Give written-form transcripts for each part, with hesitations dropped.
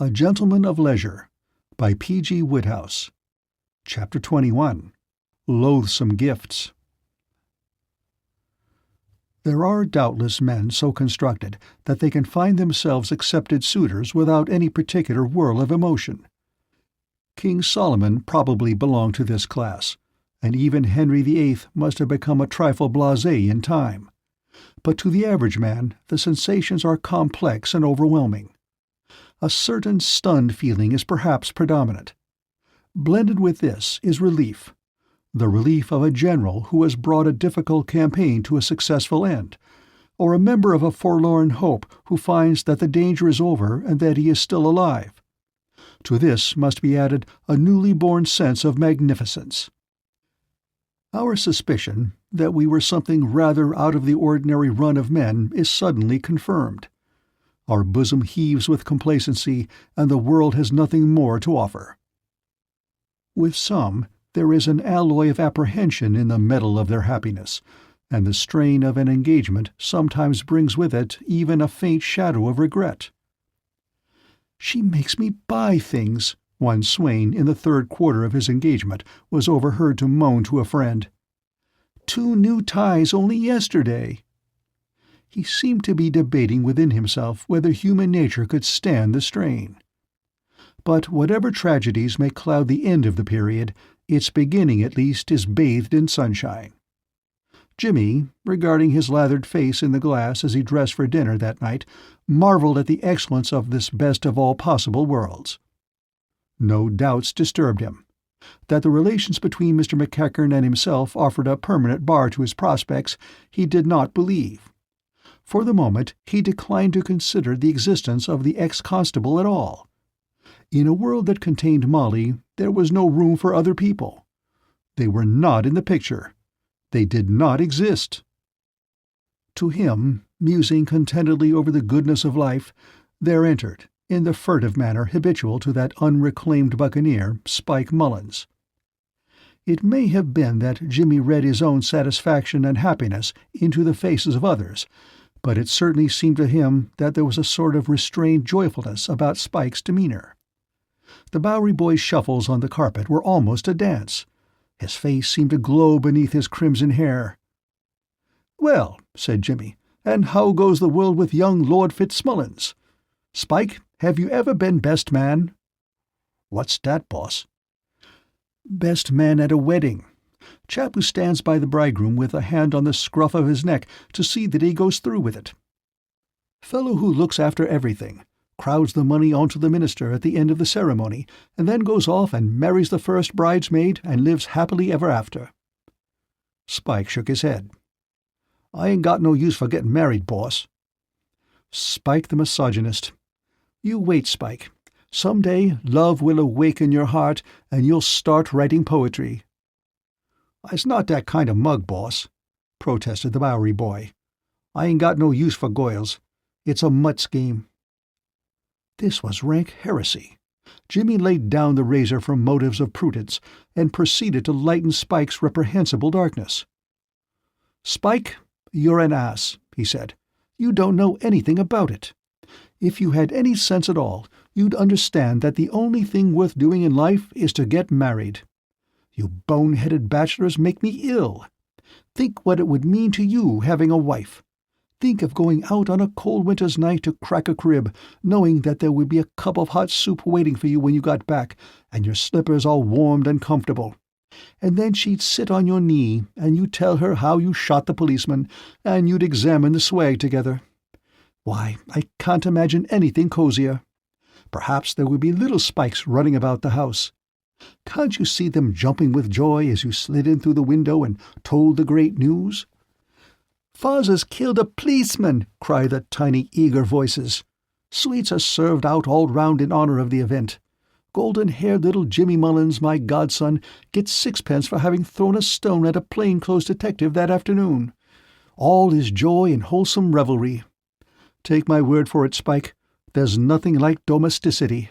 A Gentleman of Leisure by P.G. Wodehouse. Chapter 21. Loathsome Gifts. There are doubtless men so constructed that they can find themselves accepted suitors without any particular whirl of emotion. King Solomon probably belonged to this class, and even Henry VIII must have become a trifle blasé in time. But to the average man, the sensations are complex and overwhelming. A certain stunned feeling is perhaps predominant. Blended with this is relief, the relief of a general who has brought a difficult campaign to a successful end, or a member of a forlorn hope who finds that the danger is over and that he is still alive. To this must be added a newly born sense of magnificence. Our suspicion that we were something rather out of the ordinary run of men is suddenly confirmed. Our bosom heaves with complacency, and the world has nothing more to offer. With some, there is an alloy of apprehension in the metal of their happiness, and the strain of an engagement sometimes brings with it even a faint shadow of regret. "She makes me buy things," one swain in the third quarter of his engagement was overheard to moan to a friend. "2 new ties only yesterday." He seemed to be debating within himself whether human nature could stand the strain. But whatever tragedies may cloud the end of the period, its beginning at least is bathed in sunshine. Jimmy, regarding his lathered face in the glass as he dressed for dinner that night, marveled at the excellence of this best of all possible worlds. No doubts disturbed him. That the relations between Mr. McEachern and himself offered a permanent bar to his prospects, he did not believe. For the moment he declined to consider the existence of the ex-constable at all. In a world that contained Molly, there was no room for other people. They were not in the picture. They did not exist. To him, musing contentedly over the goodness of life, there entered, in the furtive manner habitual to that unreclaimed buccaneer, Spike Mullins. It may have been that Jimmy read his own satisfaction and happiness into the faces of others, but it certainly seemed to him that there was a sort of restrained joyfulness about Spike's demeanor. The Bowery boy's shuffles on the carpet were almost a dance. His face seemed to glow beneath his crimson hair. "Well," said Jimmy, "and how goes the world with young Lord Fitzmullins? Spike, have you ever been best man?" "What's that, boss?" "Best man at a wedding. Chap who stands by the bridegroom with a hand on the scruff of his neck to see that he goes through with it. Fellow who looks after everything, crowds the money onto the minister at the end of the ceremony, and then goes off and marries the first bridesmaid and lives happily ever after." Spike shook his head. "I ain't got no use for getting married, boss." Spike the misogynist. "You wait, Spike. Some day love will awaken your heart, and you'll start writing poetry." "I's not that kind of mug, boss," protested the Bowery boy. "I ain't got no use for goils. It's a mutt scheme." This was rank heresy. Jimmy laid down the razor from motives of prudence, and proceeded to lighten Spike's reprehensible darkness. "Spike, you're an ass," he said. "You don't know anything about it. If you had any sense at all, you'd understand that the only thing worth doing in life is to get married. You bone-headed bachelors make me ill. Think what it would mean to you having a wife. Think of going out on a cold winter's night to crack a crib, knowing that there would be a cup of hot soup waiting for you when you got back, and your slippers all warmed and comfortable. And then she'd sit on your knee, and you'd tell her how you shot the policeman, and you'd examine the swag together. Why, I can't imagine anything cozier. Perhaps there would be little Spikes running about the house. Can't you see them jumping with joy as you slid in through the window and told the great news? "Father's killed a policeman!" cried the tiny, eager voices. "Sweets are served out all round in honor of the event. Golden-haired little Jimmy Mullins, my godson, gets 6 pence for having thrown a stone at a plain-clothes detective that afternoon. All is joy and wholesome revelry. Take my word for it, Spike, there's nothing like domesticity."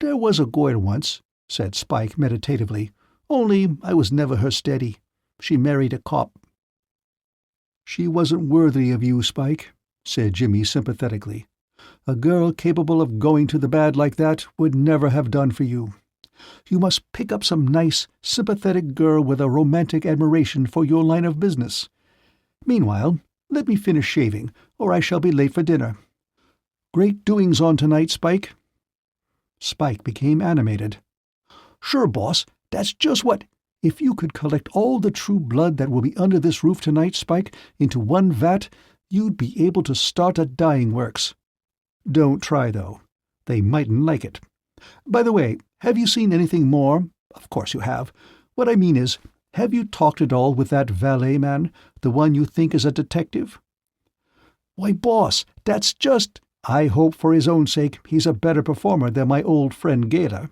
"There was a girl once," said Spike meditatively, "only I was never her steady. She married a cop." "She wasn't worthy of you, Spike," said Jimmy sympathetically. A girl capable of going to the bad like that would never have done for you. You must pick up some nice, sympathetic girl with a romantic admiration for your line of business. Meanwhile, let me finish shaving, or I shall be late for dinner. Great doings on tonight, Spike." Spike became animated. "Sure, boss, that's just what— If you could collect all the true blood that will be under this roof tonight, Spike, into one vat, you'd be able to start a dyeing works. Don't try, though. They mightn't like it. By the way, have you seen anything more? Of course you have. What I mean is, have you talked at all with that valet man, the one you think is a detective?" "Why, boss, that's just— I hope for his own sake he's a better performer than my old friend Gaylor.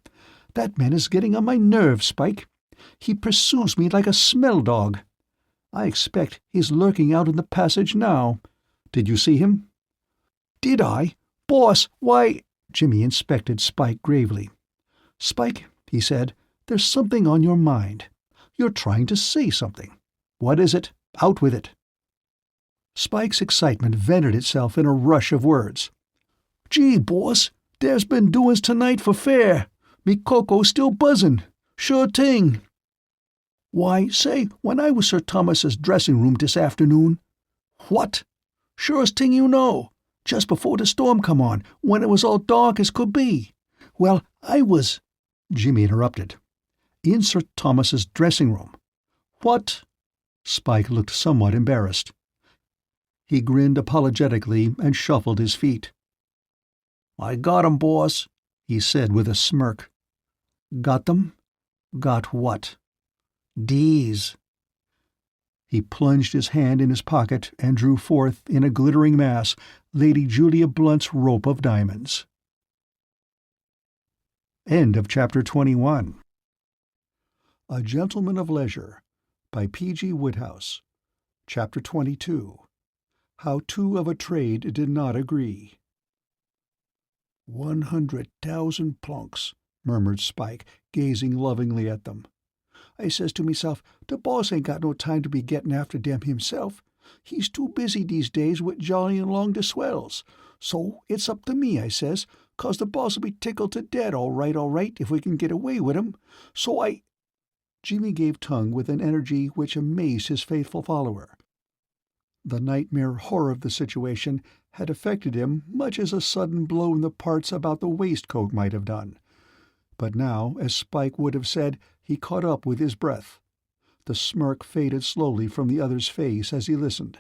That man is getting on my nerves, Spike. He pursues me like a smell dog. I expect he's lurking out in the passage now. Did you see him?" "Did I? Boss, why—" Jimmy inspected Spike gravely. "Spike," he said, "there's something on your mind. You're trying to say something. What is it? Out with it." Spike's excitement vented itself in a rush of words. "Gee, boss, there's been doin's tonight for fair. Me coco's still buzzin'. Sure ting. Why, say, when I was Sir Thomas's dressing room this afternoon—" "What?" "Surest ting you know. Just before the storm come on, when it was all dark as could be. Well, I was—" Jimmy interrupted. "In Sir Thomas's dressing room. What?" Spike looked somewhat embarrassed. He grinned apologetically and shuffled his feet. "I got 'em, boss," he said with a smirk. "Got them? Got what?" "D's." He plunged his hand in his pocket and drew forth, in a glittering mass, Lady Julia Blunt's rope of diamonds. End of Chapter 21. A Gentleman of Leisure, by P.G. Wodehouse. Chapter 22. How Two of a Trade Did Not Agree. 100,000 plunks, murmured Spike, gazing lovingly at them. I says to myself, the boss ain't got no time to be getting after dem himself. He's too busy these days with jollying along the swells. So it's up to me, I says, 'cause the boss'll be tickled to death all right, if we can get away with him. So I— Jimmy gave tongue with an energy which amazed his faithful follower. The nightmare horror of the situation had affected him much as a sudden blow in the parts about the waistcoat might have done. But now, as Spike would have said, he caught up with his breath. The smirk faded slowly from the other's face as he listened.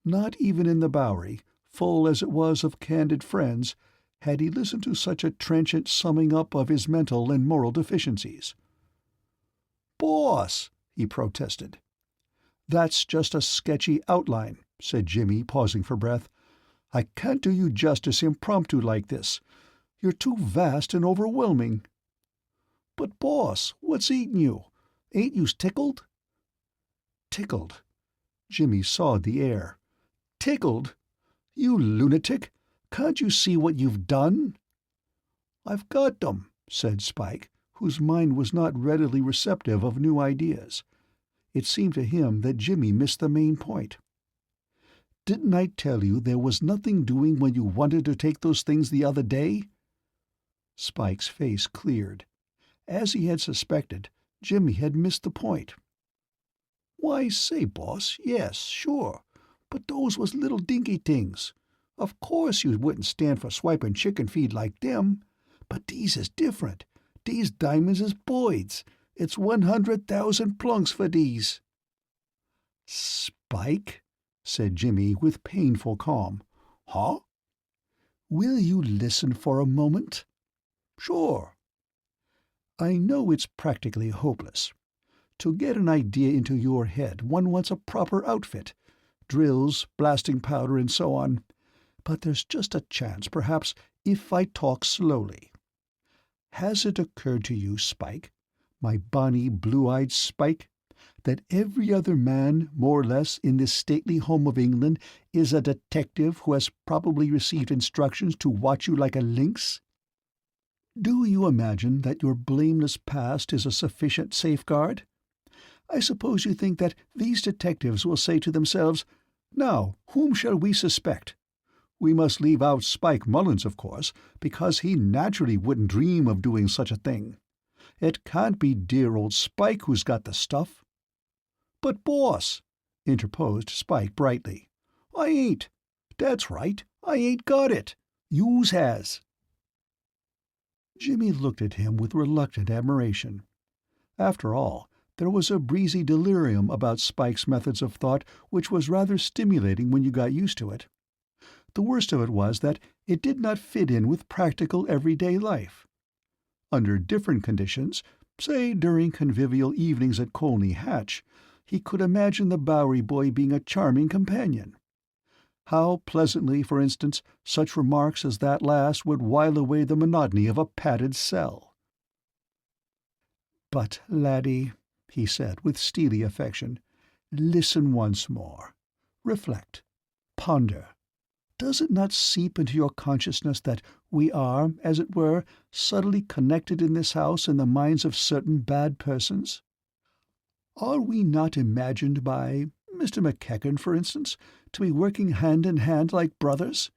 Not even in the Bowery, full as it was of candid friends, had he listened to such a trenchant summing up of his mental and moral deficiencies. "Boss!" he protested. "That's just a sketchy outline," said Jimmy, pausing for breath. "I can't do you justice impromptu like this. You're too vast and overwhelming." "But, boss, what's eatin' you? Ain't you tickled?" "Tickled?" Jimmy sawed the air. "Tickled? You lunatic! Can't you see what you've done?" "I've got them," said Spike, whose mind was not readily receptive of new ideas. It seemed to him that Jimmy missed the main point. "Didn't I tell you there was nothing doing when you wanted to take those things the other day?" Spike's face cleared. As he had suspected, Jimmy had missed the point. "Why, say, boss, yes, sure, but those was little dinky things. Of course you wouldn't stand for swiping chicken feed like them. But these is different. These diamonds is Boyd's. It's 100,000 plunks for these." "Spike," said Jimmy with painful calm. "Huh?" "Will you listen for a moment?" "Sure." "I know it's practically hopeless. To get an idea into your head one wants a proper outfit, drills, blasting powder, and so on. But there's just a chance, perhaps, if I talk slowly. Has it occurred to you, Spike, my bonny blue-eyed Spike, that every other man, more or less, in this stately home of England is a detective who has probably received instructions to watch you like a lynx? Do you imagine that your blameless past is a sufficient safeguard? I suppose you think that these detectives will say to themselves, 'Now, whom shall we suspect?' We must leave out Spike Mullins, of course, because he naturally wouldn't dream of doing such a thing. It can't be dear old Spike who's got the stuff." "But, boss," interposed Spike brightly, "I ain't. That's right, I ain't got it. Youse has." Jimmy looked at him with reluctant admiration. After all, there was a breezy delirium about Spike's methods of thought which was rather stimulating when you got used to it. The worst of it was that it did not fit in with practical everyday life. Under different conditions, say during convivial evenings at Colney Hatch, he could imagine the Bowery boy being a charming companion. How pleasantly, for instance, such remarks as that last would while away the monotony of a padded cell. "But, laddie," he said with steely affection, "listen once more. Reflect. Ponder. Does it not seep into your consciousness that we are, as it were, subtly connected in this house in the minds of certain bad persons? Are we not imagined by Mr. McKegan, for instance, to be working hand in hand like brothers?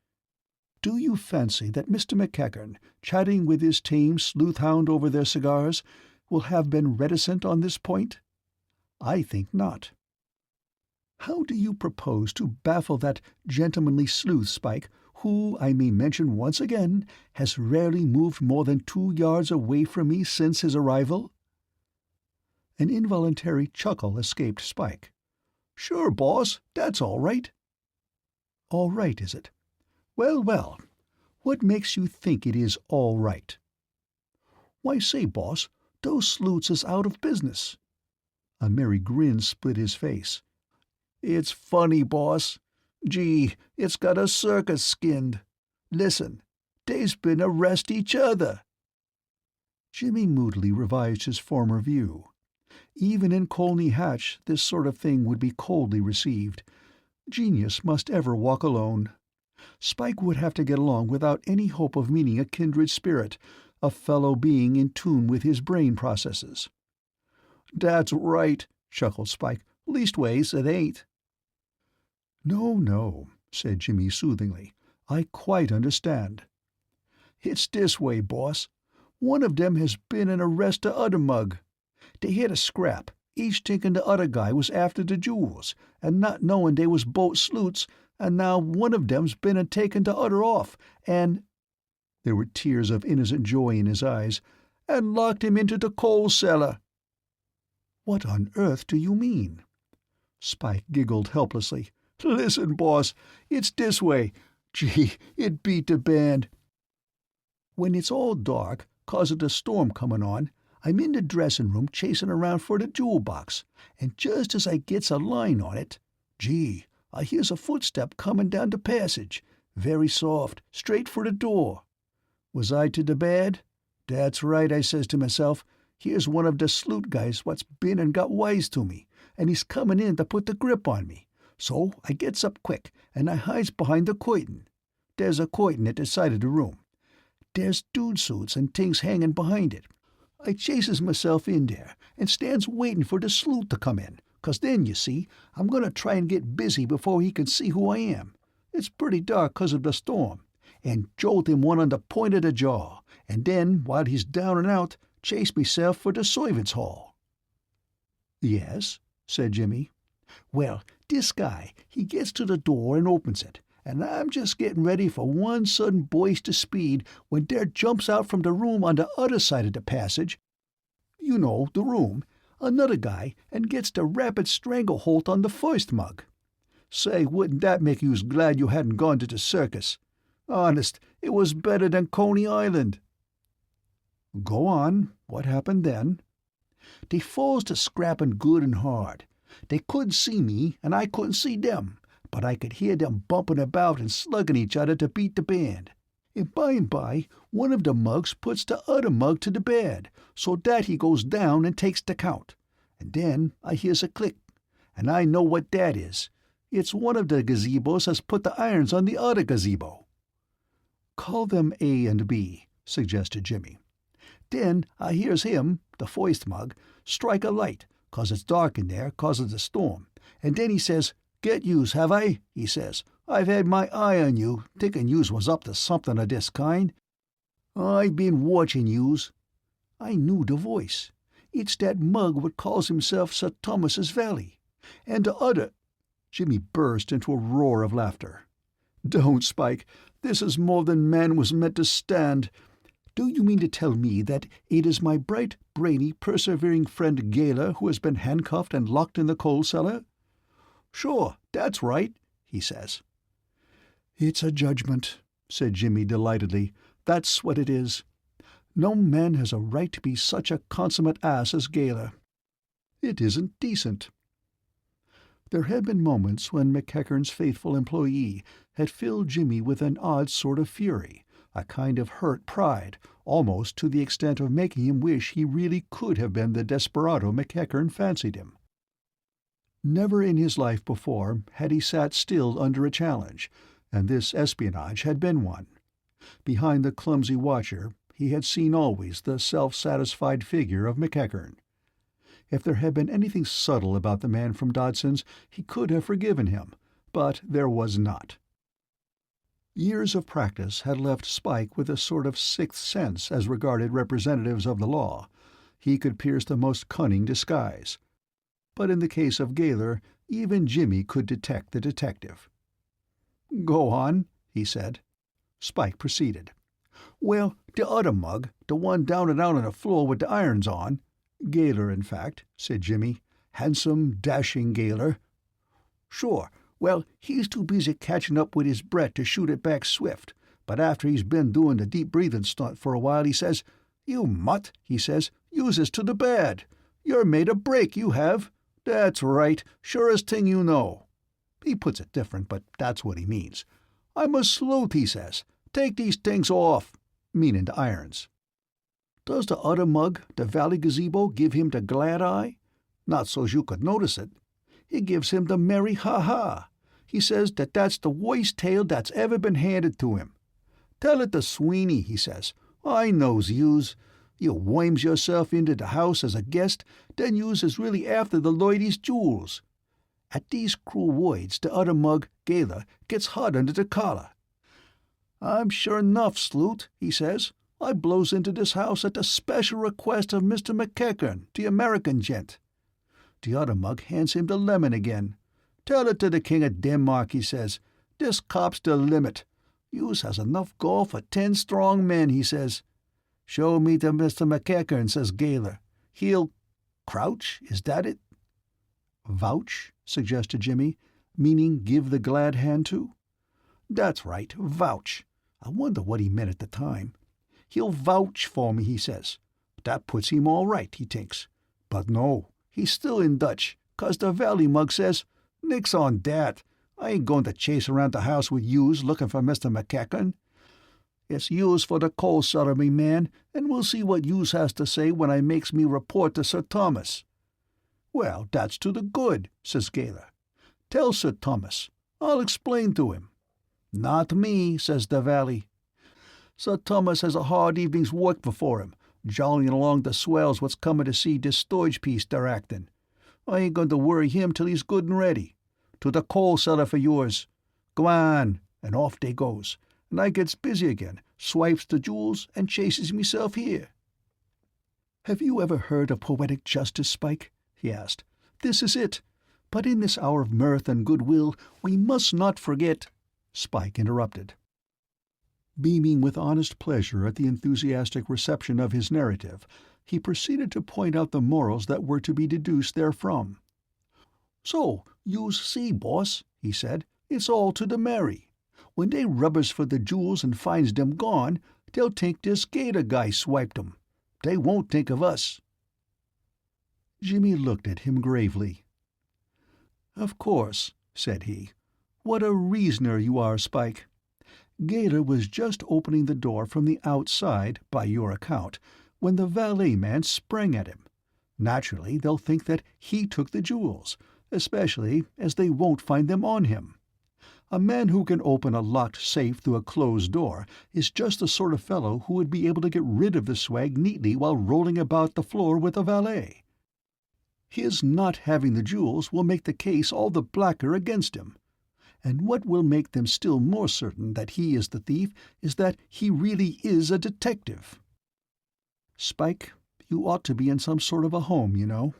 Do you fancy that Mr. McKegan, chatting with his tame sleuth-hound over their cigars, will have been reticent on this point? I think not. How do you propose to baffle that gentlemanly sleuth, Spike, who, I may mention once again, has rarely moved more than 2 yards away from me since his arrival?" An involuntary chuckle escaped Spike. "Sure, boss, that's all right." "All right, is it? Well, well, what makes you think it is all right?" "Why, say, boss, those sleuths is out of business." A merry grin split his face. "It's funny, boss. Gee, it's got a circus skinned. Listen, they's been arrest each other." Jimmy moodily revised his former view. Even in Colney Hatch this sort of thing would be coldly received. Genius must ever walk alone. Spike would have to get along without any hope of meeting a kindred spirit, a fellow being in tune with his brain processes. "That's right," chuckled Spike. "Leastways, it ain't." "No, no," said Jimmy soothingly. "I quite understand." "It's this way, boss. One of them has been and arrest the other mug. They had a scrap, each thinking the other guy was after the jewels, and not knowing they was both sleuths, and now one of them's been and taken the other off, and—" there were tears of innocent joy in his eyes, "and locked him into the coal cellar." "What on earth do you mean?" Spike giggled helplessly. "Listen, boss, it's this way. Gee, it beat the band. When it's all dark, 'cause of the storm comin' on, I'm in the dressin' room chasing around for the jewel box, and just as I gets a line on it, gee, I hears a footstep comin' down the passage, very soft, straight for the door. Was I to the bad? That's right, I says to myself, here's one of the sleuth guys what's been and got wise to me, and he's comin' in to put the grip on me. So I gets up quick, and I hides behind the curtain. There's a curtain at the side of the room. There's dude suits and things hanging behind it. I chases myself in there, and stands waiting for the sleuth to come in, 'cause then, you see, I'm going to try and get busy before he can see who I am. It's pretty dark 'cause of the storm, and jolt him one on the point of the jaw, and then, while he's down and out, chase myself for the servants' hall." "Yes," said Jimmy. "Well, this guy, he gets to the door and opens it, and I'm just getting ready for one sudden burst of speed when there jumps out from the room on the other side of the passage, you know, the room, another guy, and gets the rapid stranglehold on the first mug. Say, wouldn't that make yous glad you hadn't gone to the circus? Honest, it was better than Coney Island." "Go on. What happened then?" "They falls to scrapping good and hard. They couldn't see me, and I couldn't see them, but I could hear them bumping about and slugging each other to beat the band. And by, one of the mugs puts the other mug to the bed, so that he goes down and takes the count. And then I hears a click, and I know what that is. It's one of the gazebos has put the irons on the other gazebo." "Call them A and B," suggested Jimmy. "Then I hears him, the first mug, strike a light, 'cause it's dark in there 'cause of the storm, and then he says, 'Get yous, have I?' he says. I've had my eye on you, thinking yous was up to something of this kind. I've been watching yous." I knew the voice. It's that mug what calls himself Sir Thomas's Valley. And the other— Jimmy burst into a roar of laughter. "Don't, Spike. This is more than man was meant to stand. Do you mean to tell me that it is my bright, brainy, persevering friend Gaylor who has been handcuffed and locked in the coal cellar?" "Sure, that's right," he says. "It's a judgment," said Jimmy delightedly. "That's what it is. No man has a right to be such a consummate ass as Gaylor. It isn't decent." There had been moments when McEachern's faithful employee had filled Jimmy with an odd sort of fury, a kind of hurt pride, almost to the extent of making him wish he really could have been the desperado McEachern fancied him. Never in his life before had he sat still under a challenge, and this espionage had been one. Behind the clumsy watcher he had seen always the self-satisfied figure of McEachern. If there had been anything subtle about the man from Dodson's, he could have forgiven him, but there was not. Years of practice had left Spike with a sort of sixth sense as regarded representatives of the law. He could pierce the most cunning disguise. But in the case of Gaylor, even Jimmy could detect the detective. "Go on," he said. Spike proceeded. "Well, the other mug, the one down and out on the floor with the irons on— Gaylor, in fact," said Jimmy. "Handsome, dashing Gaylor." "Sure. Well, he's too busy catching up with his breath to shoot it back swift, but after he's been doing the deep-breathing stunt for a while, he says, 'You mutt,' he says, 'use this to the bad. You're made a break, you have. That's right, surest thing you know.' He puts it different, but that's what he means. 'I'm a sleuth,' he says. 'Take these things off,' meaning the irons. Does the other mug, the Valley Gazebo, give him the glad eye? Not so's you could notice it. He gives him the merry ha-ha. He says that that's the worst tale that's ever been handed to him. 'Tell it to Sweeney,' he says. 'I knows yous. You worms yourself into the house as a guest, then yous is really after the loidy's jewels.' At these cruel words the other mug, Gaylor, gets hot under the collar. 'I'm sure enough, sleuth,' he says. 'I blows into this house at the special request of Mr. McEachern, the American gent.' The other mug hands him the lemon again. 'Tell it to the King of Denmark,' he says. 'This cop's the limit. Yous has enough gall for 10 strong men,' he says. 'Show me to Mr. McEachern,' says Gaylor. 'He'll— crouch, is that it?" "Vouch," suggested Jimmy, "meaning give the glad hand to?" "That's right, vouch. I wonder what he meant at the time. 'He'll vouch for me,' he says. That puts him all right, he thinks. But no, he's still in Dutch, 'cause the Valley mug says, 'Nix on dat. I ain't going to chase around the house with yous looking for Mr. McEachern. It's yous for the coal cellar, me man, and we'll see what yous has to say when I makes me report to Sir Thomas.' 'Well, that's to the good,' says Gaylor. 'Tell Sir Thomas. I'll explain to him.' 'Not me,' says the Valley. 'Sir Thomas has a hard evening's work before him, jollying along the swells what's coming to see this storage piece they're acting. I ain't going to worry him till he's good and ready. To the coal cellar for yours. Go on,' and off they goes, and I gets busy again, swipes the jewels, and chases meself here." "Have you ever heard of poetic justice, Spike?" he asked. "This is it. But in this hour of mirth and goodwill, we must not forget—" Spike interrupted. Beaming with honest pleasure at the enthusiastic reception of his narrative, he proceeded to point out the morals that were to be deduced therefrom. "So, yous see, boss," he said, "it's all to the merry. When they rubbers for the jewels and finds them gone, they'll think this Gator guy swiped 'em. They won't think of us." Jimmy looked at him gravely. "Of course," said he. "What a reasoner you are, Spike. Gator was just opening the door from the outside, by your account, when the valet man sprang at him. Naturally, they'll think that he took the jewels, especially as they won't find them on him. A man who can open a locked safe through a closed door is just the sort of fellow who would be able to get rid of the swag neatly while rolling about the floor with a valet. His not having the jewels will make the case all the blacker against him. And what will make them still more certain that he is the thief is that he really is a detective. Spike, you ought to be in some sort of a home, you know."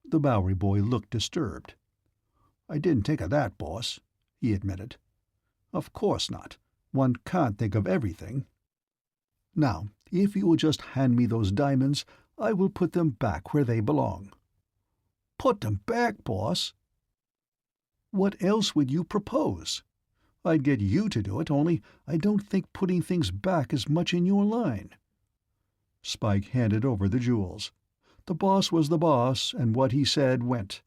The Bowery boy looked disturbed. "I didn't think of that, boss," he admitted. "Of course not. One can't think of everything. Now, if you will just hand me those diamonds, I will put them back where they belong." "Put them back, boss?" "What else would you propose? I'd get you to do it, only I don't think putting things back is much in your line." Spike handed over the jewels. The boss was the boss, and what he said went.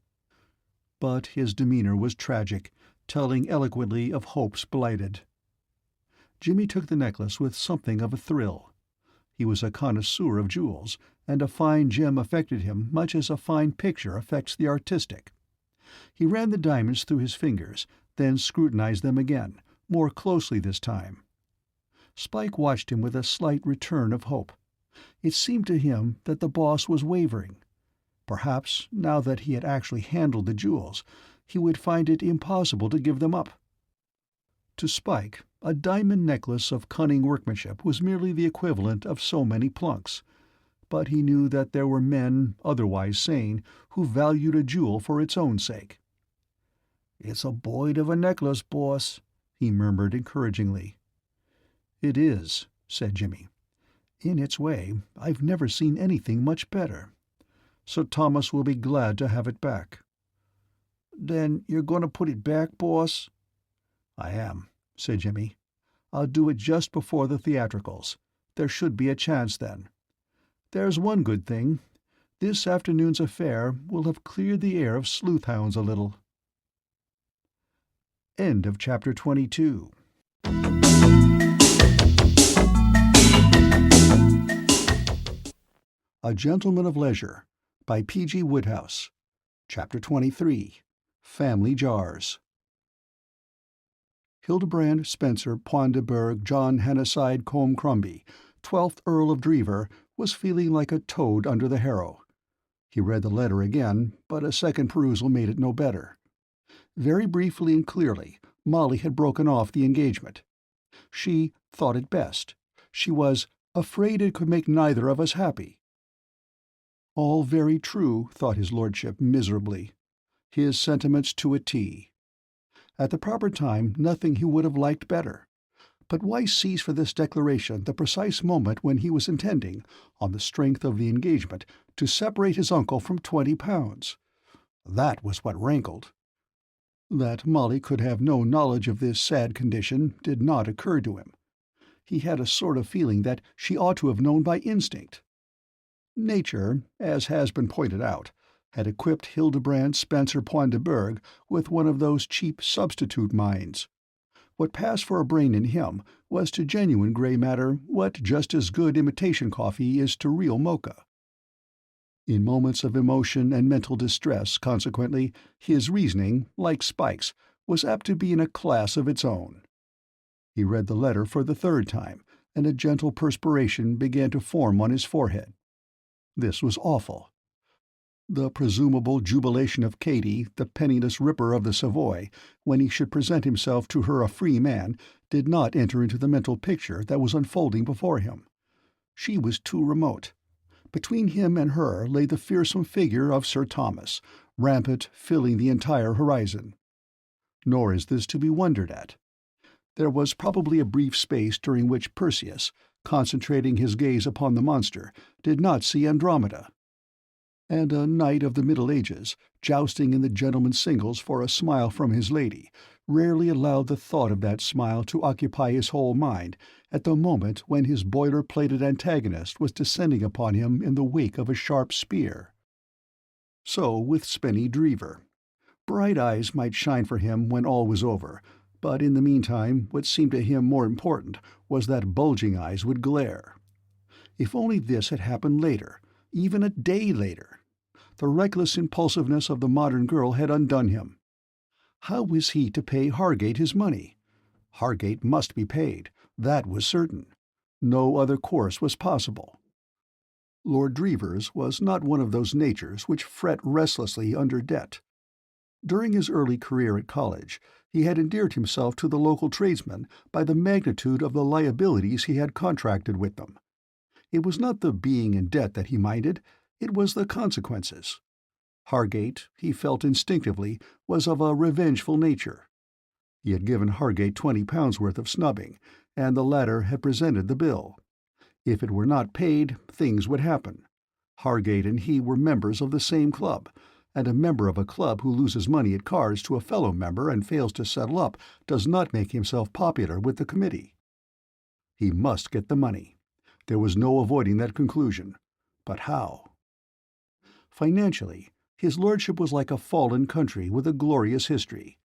But his demeanor was tragic, telling eloquently of hopes blighted. Jimmy took the necklace with something of a thrill. He was a connoisseur of jewels, and a fine gem affected him much as a fine picture affects the artistic. He ran the diamonds through his fingers, then scrutinized them again, more closely this time. Spike watched him with a slight return of hope. It seemed to him that the boss was wavering. Perhaps, now that he had actually handled the jewels, he would find it impossible to give them up. To Spike, a diamond necklace of cunning workmanship was merely the equivalent of so many plunks, but he knew that there were men, otherwise sane, who valued a jewel for its own sake. "It's a boid of a necklace, boss," he murmured encouragingly. "It is," said Jimmy. "In its way, I've never seen anything much better. Sir Thomas will be glad to have it back." "Then you're going to put it back, boss?" "I am," said Jimmy. "I'll do it just before the theatricals. There should be a chance then. There's one good thing. This afternoon's affair will have cleared the air of sleuth-hounds a little." End of Chapter 22. A Gentleman of Leisure by P.G. Wodehouse. Chapter 23. Family Jars. Hildebrand Spencer Poindexberg John Hannasyde Combe Crombie, 12th Earl of Drever, was feeling like a toad under the harrow. He read the letter again, but a second perusal made it no better. Very briefly and clearly, Molly had broken off the engagement. She thought it best. She was afraid it could make neither of us happy. All very true, thought his lordship miserably. His sentiments to a T. At the proper time nothing he would have liked better. But why seize for this declaration the precise moment when he was intending, on the strength of the engagement, to separate his uncle from £20? That was what rankled. That Molly could have no knowledge of this sad condition did not occur to him. He had a sort of feeling that she ought to have known by instinct. Nature, as has been pointed out, had equipped Hildebrand Spencer Poindexberg with one of those cheap substitute minds. What passed for a brain in him was to genuine grey matter what just as good imitation coffee is to real mocha. In moments of emotion and mental distress, consequently, his reasoning, like Spike's, was apt to be in a class of its own. He read the letter for the third time, and a gentle perspiration began to form on his forehead. This was awful. The presumable jubilation of Katy, the penniless ripper of the Savoy, when he should present himself to her a free man, did not enter into the mental picture that was unfolding before him. She was too remote. Between him and her lay the fearsome figure of Sir Thomas, rampant, filling the entire horizon. Nor is this to be wondered at. There was probably a brief space during which Perseus, concentrating his gaze upon the monster, did not see Andromeda. And a knight of the Middle Ages, jousting in the gentlemen's singles for a smile from his lady, rarely allowed the thought of that smile to occupy his whole mind at the moment when his boiler-plated antagonist was descending upon him in the wake of a sharp spear. So with Spenny Drever. Bright eyes might shine for him when all was over, but in the meantime what seemed to him more important was that bulging eyes would glare. If only this had happened later, even a day later! The reckless impulsiveness of the modern girl had undone him. How was he to pay Hargate his money? Hargate must be paid, that was certain. No other course was possible. Lord Drever's was not one of those natures which fret restlessly under debt. During his early career at college, he had endeared himself to the local tradesmen by the magnitude of the liabilities he had contracted with them. It was not the being in debt that he minded, it was the consequences. Hargate, he felt instinctively, was of a revengeful nature. He had given Hargate £20 worth of snubbing, and the latter had presented the bill. If it were not paid, things would happen. Hargate and he were members of the same club, and a member of a club who loses money at cards to a fellow member and fails to settle up does not make himself popular with the committee. He must get the money. There was no avoiding that conclusion. But how? Financially, his lordship was like a fallen country with a glorious history.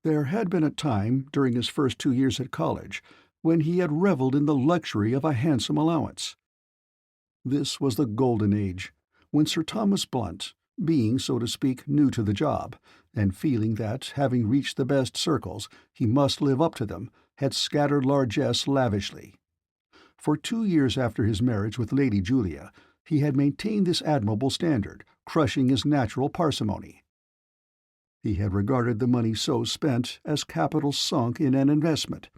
There had been a time, during his first 2 years at college, when he had revelled in the luxury of a handsome allowance. This was the golden age, when Sir Thomas Blunt, being, so to speak, new to the job, and feeling that, having reached the best circles, he must live up to them, had scattered largesse lavishly. For 2 years after his marriage with Lady Julia, he had maintained this admirable standard, crushing his natural parsimony. He had regarded the money so spent as capital sunk in an investment.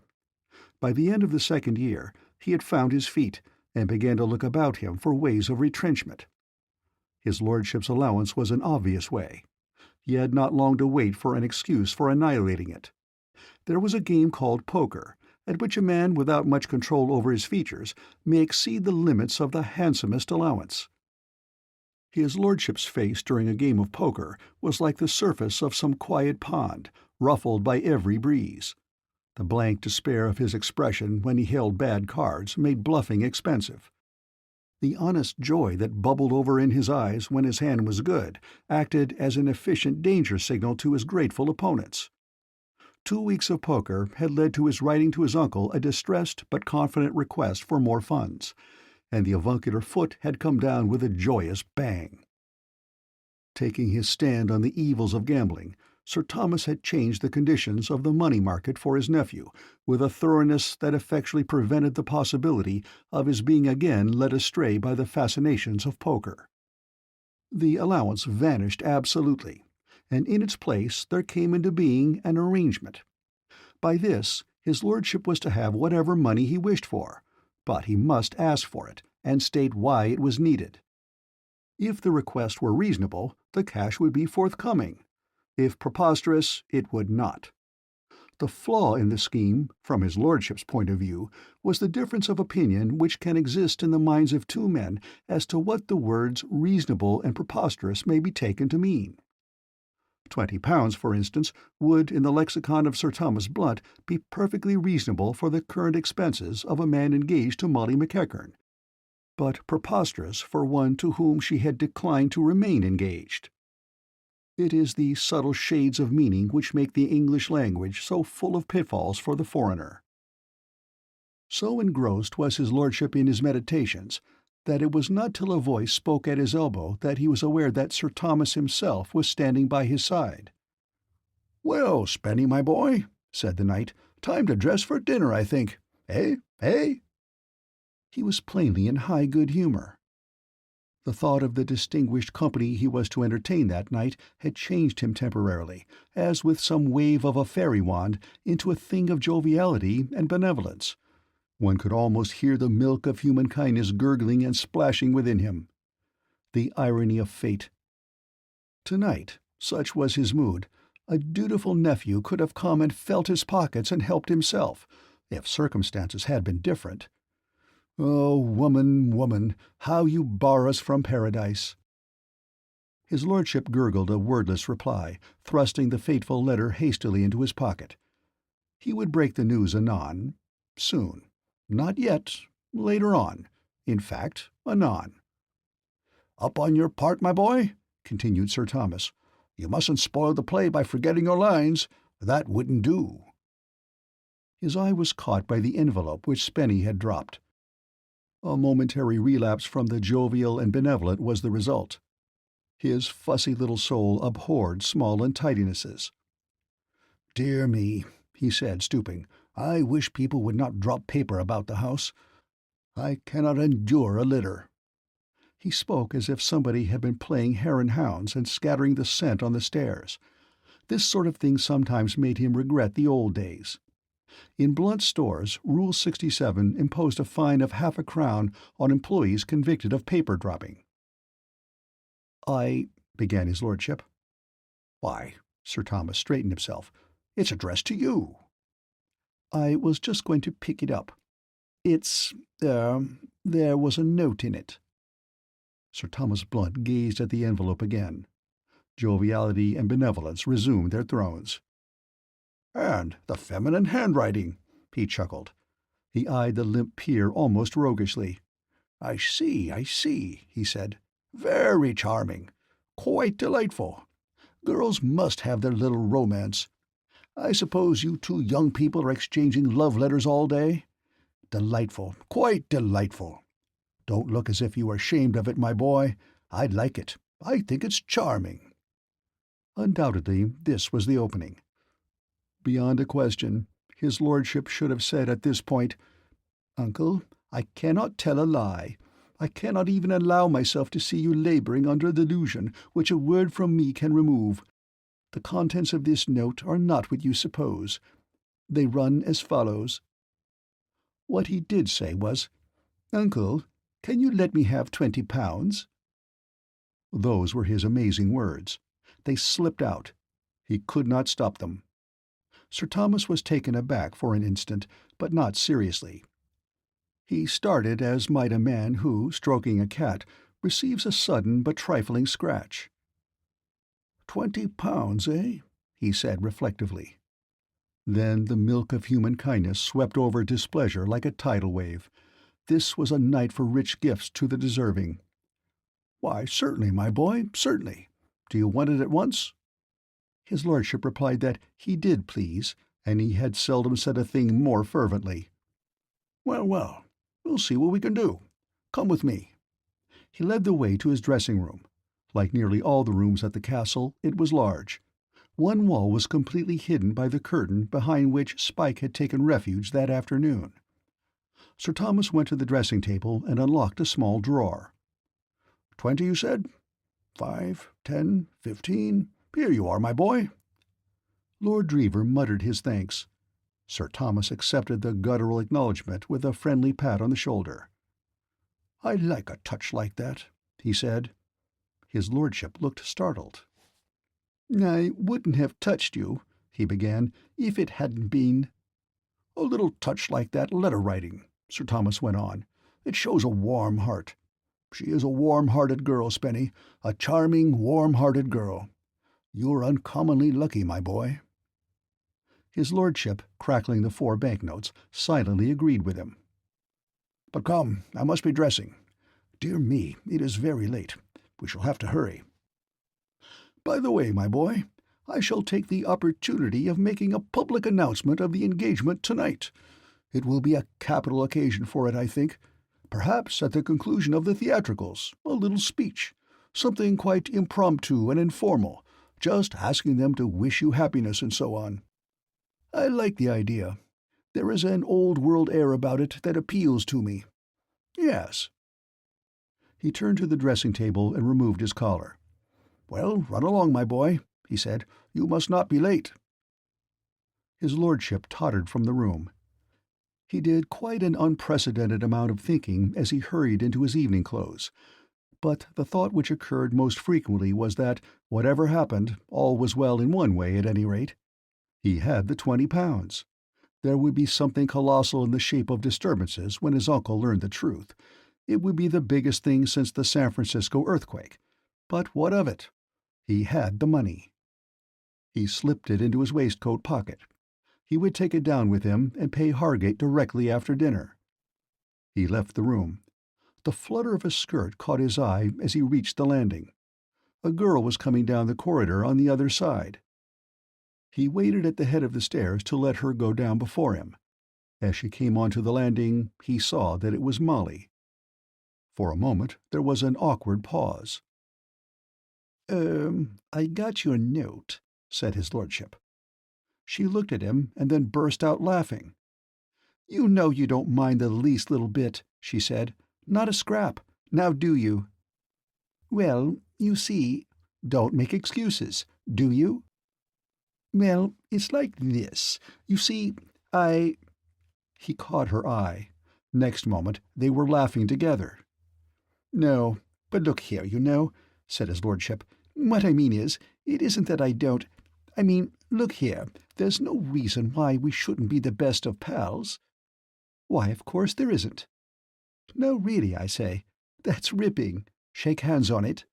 By the end of the 2nd year, he had found his feet, and began to look about him for ways of retrenchment. His lordship's allowance was an obvious way. He had not long to wait for an excuse for annihilating it. There was a game called poker, at which a man without much control over his features may exceed the limits of the handsomest allowance. His lordship's face during a game of poker was like the surface of some quiet pond, ruffled by every breeze. The blank despair of his expression when he held bad cards made bluffing expensive. The honest joy that bubbled over in his eyes when his hand was good acted as an efficient danger signal to his grateful opponents. 2 weeks of poker had led to his writing to his uncle a distressed but confident request for more funds, and the avuncular foot had come down with a joyous bang. Taking his stand on the evils of gambling, Sir Thomas had changed the conditions of the money market for his nephew with a thoroughness that effectually prevented the possibility of his being again led astray by the fascinations of poker. The allowance vanished absolutely, and in its place there came into being an arrangement. By this, his lordship was to have whatever money he wished for, but he must ask for it, and state why it was needed. If the request were reasonable, the cash would be forthcoming. If preposterous, it would not. The flaw in the scheme, from his lordship's point of view, was the difference of opinion which can exist in the minds of two men as to what the words reasonable and preposterous may be taken to mean. £20, for instance, would, in the lexicon of Sir Thomas Blunt, be perfectly reasonable for the current expenses of a man engaged to Molly McEachern, but preposterous for one to whom she had declined to remain engaged. It is the subtle shades of meaning which make the English language so full of pitfalls for the foreigner. So engrossed was his lordship in his meditations that it was not till a voice spoke at his elbow that he was aware that Sir Thomas himself was standing by his side. "Well, Spenny, my boy," said the knight, "time to dress for dinner, I think. Eh? Eh?" He was plainly in high good humour. The thought of the distinguished company he was to entertain that night had changed him temporarily, as with some wave of a fairy wand, into a thing of joviality and benevolence. One could almost hear the milk of human kindness gurgling and splashing within him. The irony of fate. Tonight, such was his mood, a dutiful nephew could have come and felt his pockets and helped himself, if circumstances had been different. Oh, woman, woman, how you bar us from paradise! His lordship gurgled a wordless reply, thrusting the fateful letter hastily into his pocket. He would break the news anon. Soon. Not yet. Later on. In fact, anon. "Up on your part, my boy?" continued Sir Thomas. "You mustn't spoil the play by forgetting your lines. That wouldn't do." His eye was caught by the envelope which Spenny had dropped. A momentary relapse from the jovial and benevolent was the result. His fussy little soul abhorred small untidiness's. "Dear me," he said, stooping, "I wish people would not drop paper about the house. I cannot endure a litter." He spoke as if somebody had been playing hare and hounds and scattering the scent on the stairs. This sort of thing sometimes made him regret the old days. In Blunt's stores, Rule 67 imposed a fine of half-a-crown on employees convicted of paper dropping. began his lordship. Why, Sir Thomas straightened himself. It's addressed to you. I was just going to pick it up. There was a note in it. Sir Thomas Blunt gazed at the envelope again. Joviality and benevolence resumed their thrones. And the feminine handwriting, he chuckled. He eyed the limp peer almost roguishly. I see, he said. Very charming. Quite delightful. Girls must have their little romance. I suppose you two young people are exchanging love letters all day? Delightful, quite delightful. Don't look as if you were ashamed of it, my boy. I like it. I think it's charming. Undoubtedly, this was the opening. Beyond a question, his lordship should have said at this point, "Uncle, I cannot tell a lie. I cannot even allow myself to see you laboring under a delusion which a word from me can remove. The contents of this note are not what you suppose. They run as follows." What he did say was, "Uncle, can you let me have £20? Those were his amazing words. They slipped out. He could not stop them. Sir Thomas was taken aback for an instant, but not seriously. He started as might a man who, stroking a cat, receives a sudden but trifling scratch. £20, eh?" he said reflectively. Then the milk of human kindness swept over displeasure like a tidal wave. This was a night for rich gifts to the deserving. "Why, certainly, my boy, certainly. Do you want it at once?" His lordship replied that he did please, and he had seldom said a thing more fervently. Well, we'll see what we can do. Come with me." He led the way to his dressing-room. Like nearly all the rooms at the castle, it was large. One wall was completely hidden by the curtain behind which Spike had taken refuge that afternoon. Sir Thomas went to the dressing-table and unlocked a small drawer. 20, you said? 5, 10, 15. Here you are, my boy." Lord Drever muttered his thanks. Sir Thomas accepted the guttural acknowledgment with a friendly pat on the shoulder. "I like a touch like that," he said. His lordship looked startled. "I wouldn't have touched you," he began, "if it hadn't been—" "A little touch like that letter-writing," Sir Thomas went on. "It shows a warm heart. She is a warm-hearted girl, Spenny, a charming, warm-hearted girl. You're uncommonly lucky, my boy." His lordship, crackling the 4 banknotes, silently agreed with him. "But come, I must be dressing. Dear me, it is very late. We shall have to hurry. By the way, my boy, I shall take the opportunity of making a public announcement of the engagement tonight. It will be a capital occasion for it, I think. Perhaps at the conclusion of the theatricals, a little speech, something quite impromptu and informal, just asking them to wish you happiness and so on. I like the idea. There is an old-world air about it that appeals to me. Yes." He turned to the dressing-table and removed his collar. "Well, run along, my boy," he said. "You must not be late." His lordship tottered from the room. He did quite an unprecedented amount of thinking as he hurried into his evening clothes, but the thought which occurred most frequently was that, whatever happened, all was well in one way, at any rate. He had the £20. There would be something colossal in the shape of disturbances when his uncle learned the truth. It would be the biggest thing since the San Francisco earthquake. But what of it? He had the money. He slipped it into his waistcoat pocket. He would take it down with him and pay Hargate directly after dinner. He left the room. The flutter of a skirt caught his eye as he reached the landing. A girl was coming down the corridor on the other side. He waited at the head of the stairs to let her go down before him. As she came onto the landing, he saw that it was Molly. For a moment there was an awkward pause. I got your note," said his lordship. She looked at him and then burst out laughing. "You know you don't mind the least little bit," she said. "Not a scrap. Now do you?" Well, you see— Don't make excuses, do you? Well, it's like this. You see, I— He caught her eye. Next moment they were laughing together. No, but look here, you know, said his lordship. What I mean is, it isn't that I don't— I mean, look here, there's no reason why we shouldn't be the best of pals. Why, of course there isn't. No, really, I say. That's ripping. Shake hands on it.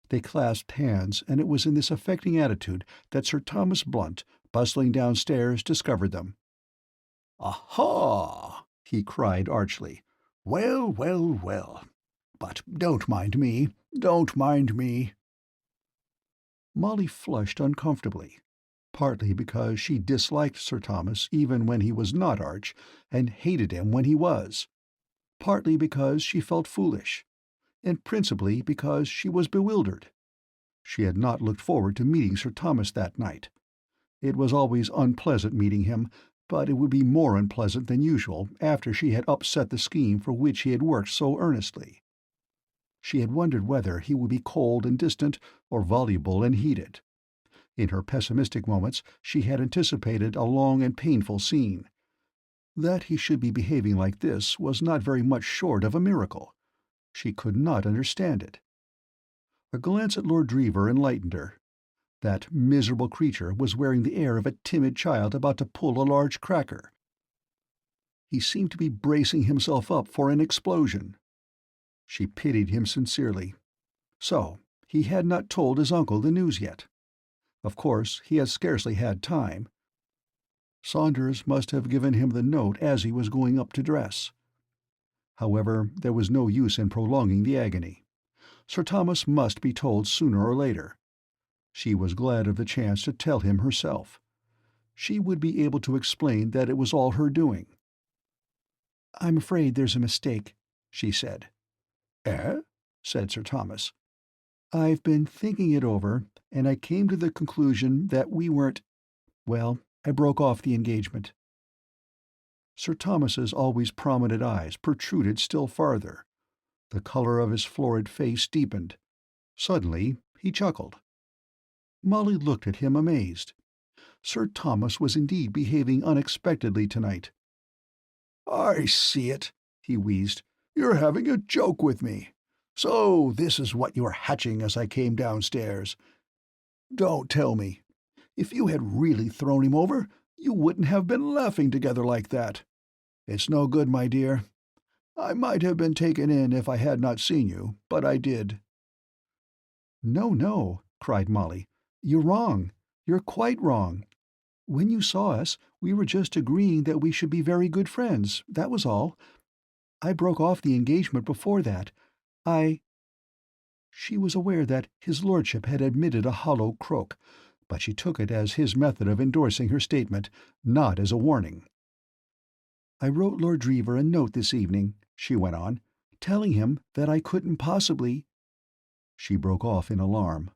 They clasped hands, and it was in this affecting attitude that Sir Thomas Blunt, bustling downstairs, discovered them. "Aha!" he cried archly. "Well, well, well. But don't mind me, don't mind me." Molly flushed uncomfortably, partly because she disliked Sir Thomas even when he was not arch, and hated him when he was, partly because she felt foolish, and principally because she was bewildered. She had not looked forward to meeting Sir Thomas that night. It was always unpleasant meeting him, but it would be more unpleasant than usual after she had upset the scheme for which he had worked so earnestly. She had wondered whether he would be cold and distant or voluble and heated. In her pessimistic moments she had anticipated a long and painful scene. That he should be behaving like this was not very much short of a miracle. She could not understand it. A glance at Lord Drever enlightened her. That miserable creature was wearing the air of a timid child about to pull a large cracker. He seemed to be bracing himself up for an explosion. She pitied him sincerely. So, he had not told his uncle the news yet. Of course, he had scarcely had time. Saunders must have given him the note as he was going up to dress. However, there was no use in prolonging the agony. Sir Thomas must be told sooner or later. She was glad of the chance to tell him herself. She would be able to explain that it was all her doing. "I'm afraid there's a mistake," she said. "Eh?" said Sir Thomas. "I've been thinking it over, and I came to the conclusion that we weren't— well, I broke off the engagement." Sir Thomas's always prominent eyes protruded still farther. The color of his florid face deepened. Suddenly he chuckled. Molly looked at him amazed. Sir Thomas was indeed behaving unexpectedly tonight. "I see it," he wheezed. "You're having a joke with me. So this is what you were hatching as I came downstairs. Don't tell me. If you had really thrown him over, you wouldn't have been laughing together like that. It's no good, my dear. I might have been taken in if I had not seen you, but I did." "No, no," cried Molly. "You're wrong. You're quite wrong. When you saw us, we were just agreeing that we should be very good friends, that was all. I broke off the engagement before that. She was aware that his lordship had admitted a hollow croak, but she took it as his method of endorsing her statement, not as a warning. "I wrote Lord Drever a note this evening," she went on, "telling him that I couldn't possibly—" She broke off in alarm.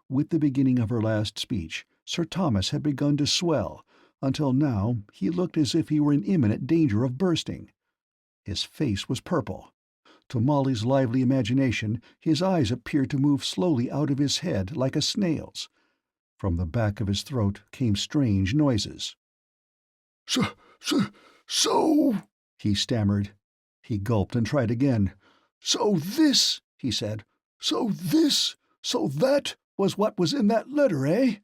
With the beginning of her last speech, Sir Thomas had begun to swell, until now he looked as if he were in imminent danger of bursting. His face was purple. To Molly's lively imagination his eyes appeared to move slowly out of his head like a snail's. From the back of his throat came strange noises. So, he stammered. He gulped and tried again. "So this," he said, "so that was what was in that letter, eh?"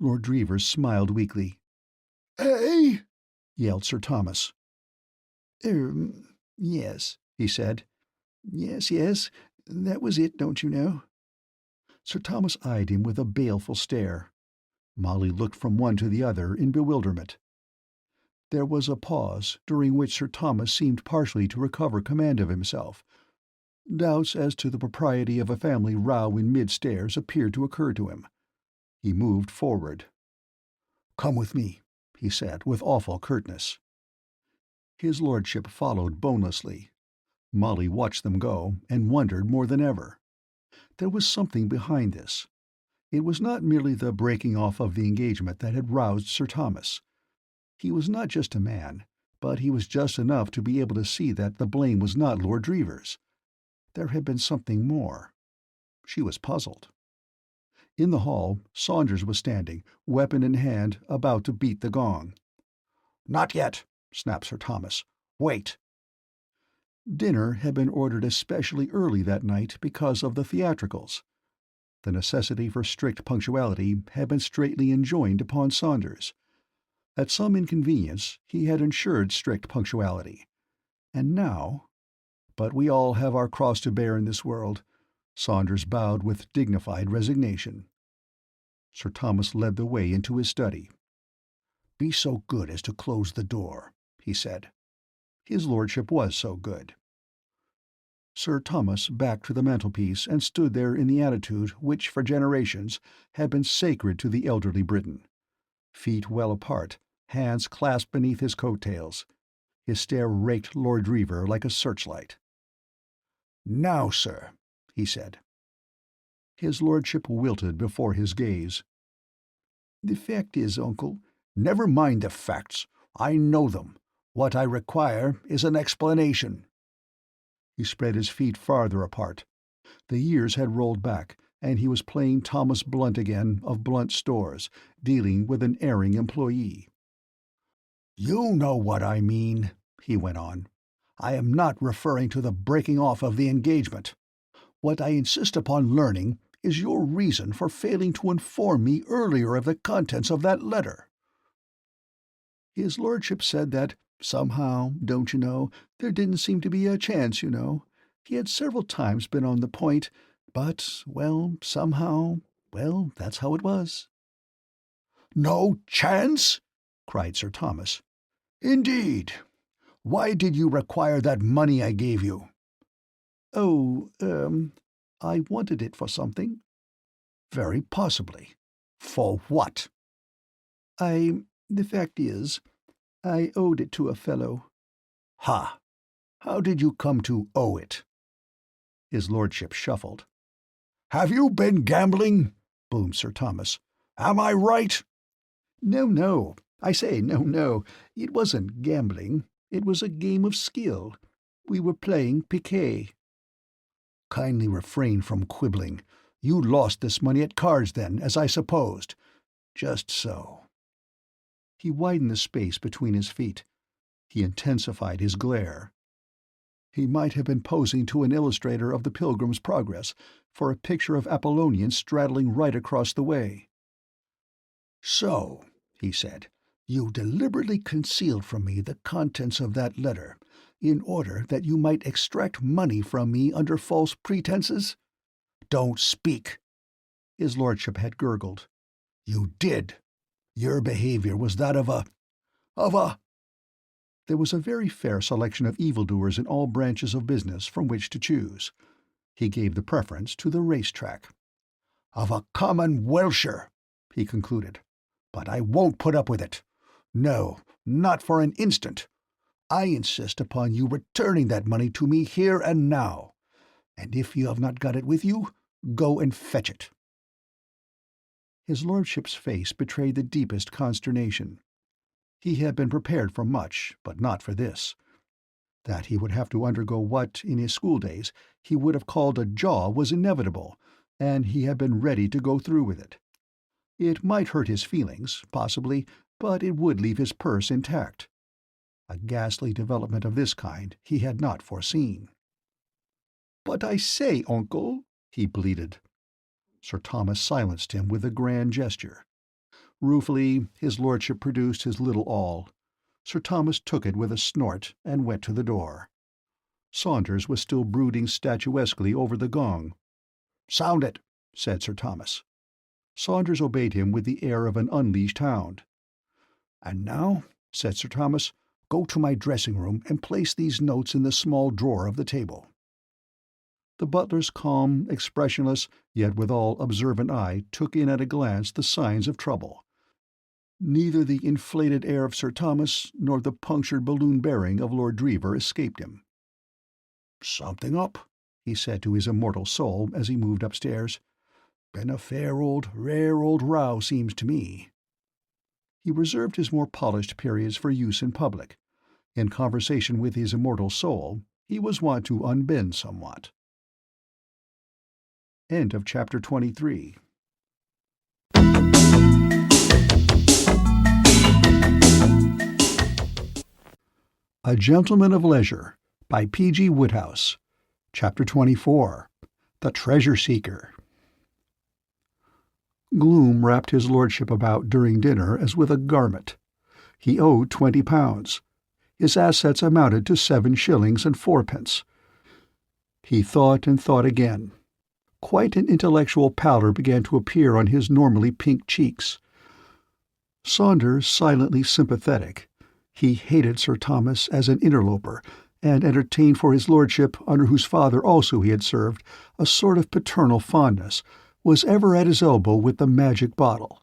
Lord Drever smiled weakly. "Eh?" yelled Sir Thomas. Yes," he said. Yes, that was it, don't you know." Sir Thomas eyed him with a baleful stare. Molly looked from one to the other in bewilderment. There was a pause, during which Sir Thomas seemed partially to recover command of himself. Doubts as to the propriety of a family row in mid-stairs appeared to occur to him. He moved forward. "Come with me," he said, with awful curtness. His lordship followed bonelessly. Molly watched them go, and wondered more than ever. There was something behind this. It was not merely the breaking off of the engagement that had roused Sir Thomas. He was not just a man, but he was just enough to be able to see that the blame was not Lord Drever's. There had been something more, She was puzzled. In the hall, Saunders was standing, weapon in hand, about to beat the gong. "Not yet," snapped Sir Thomas. "Wait." Dinner had been ordered especially early that night because of the theatricals. The necessity for strict punctuality had been straitly enjoined upon Saunders. At some inconvenience he had ensured strict punctuality. And now— But we all have our cross to bear in this world. Saunders bowed with dignified resignation. Sir Thomas led the way into his study. "Be so good as to close the door," he said. His lordship was so good. Sir Thomas backed to the mantelpiece and stood there in the attitude which for generations had been sacred to the elderly Briton. Feet well apart, hands clasped beneath his coat-tails. His stare raked Lord Drever like a searchlight. "Now, sir," he said. His lordship wilted before his gaze. "The fact is, uncle—" "Never mind the facts. I know them. What I require is an explanation." He spread his feet farther apart. The years had rolled back, and he was playing Thomas Blunt again of Blunt Stores, dealing with an erring employee. "You know what I mean," he went on. "I am not referring to the breaking off of the engagement. What I insist upon learning is your reason for failing to inform me earlier of the contents of that letter." His lordship said that, somehow, don't you know, there didn't seem to be a chance, you know. He had several times been on the point, but, well, somehow, well, that's how it was. "No chance?" cried Sir Thomas. "Indeed. Why did you require that money I gave you?" "Oh, I wanted it for something." "Very possibly. For what?" The fact is, I owed it to a fellow." "Ha! How did you come to owe it?" His lordship shuffled. "Have you been gambling?" boomed Sir Thomas. "Am I right?" No. I say, no. It wasn't gambling. It was a game of skill. We were playing piquet." "Kindly refrain from quibbling. You lost this money at cards, then, as I supposed." "Just so." He widened the space between his feet. He intensified his glare. He might have been posing to an illustrator of the Pilgrim's Progress for a picture of Apollonian straddling right across the way. "So," he said, "you deliberately concealed from me the contents of that letter, in order that you might extract money from me under false pretenses?" "Don't speak!" His lordship had gurgled. "You did. Your behavior was that of a— There was a very fair selection of evildoers in all branches of business from which to choose. He gave the preference to the race-track. "Of a common Welsher," he concluded. "But I won't put up with it. No, not for an instant. I insist upon you returning that money to me here and now. And if you have not got it with you, go and fetch it." His lordship's face betrayed the deepest consternation. He had been prepared for much, but not for this. That he would have to undergo what, in his schooldays, he would have called a jaw was inevitable, and he had been ready to go through with it. It might hurt his feelings, possibly, but it would leave his purse intact. A ghastly development of this kind he had not foreseen. "But I say, uncle," he bleated. Sir Thomas silenced him with a grand gesture. Ruefully, his lordship produced his little awl. Sir Thomas took it with a snort and went to the door. Saunders was still brooding statuesquely over the gong. "Sound it," said Sir Thomas. Saunders obeyed him with the air of an unleashed hound. "And now," said Sir Thomas, "go to my dressing-room and place these notes in the small drawer of the table." The butler's calm, expressionless, yet withal observant eye took in at a glance the signs of trouble. Neither the inflated air of Sir Thomas nor the punctured balloon bearing of Lord Drever escaped him. "Something up," he said to his immortal soul as he moved upstairs. "Been a rare old row, seems to me." He reserved his more polished periods for use in public. In conversation with his immortal soul, he was wont to unbend somewhat. End of Chapter 23. A Gentleman of Leisure by P.G. Wodehouse. Chapter 24. The Treasure Seeker. Gloom wrapped his lordship about during dinner as with a garment. He owed £20. His assets amounted to 7 shillings and 4pence. He thought and thought again. Quite an intellectual pallor began to appear on his normally pink cheeks. Saunders silently sympathetic. He hated Sir Thomas as an interloper, and entertained for his lordship, under whose father also he had served, a sort of paternal fondness, was ever at his elbow with the magic bottle,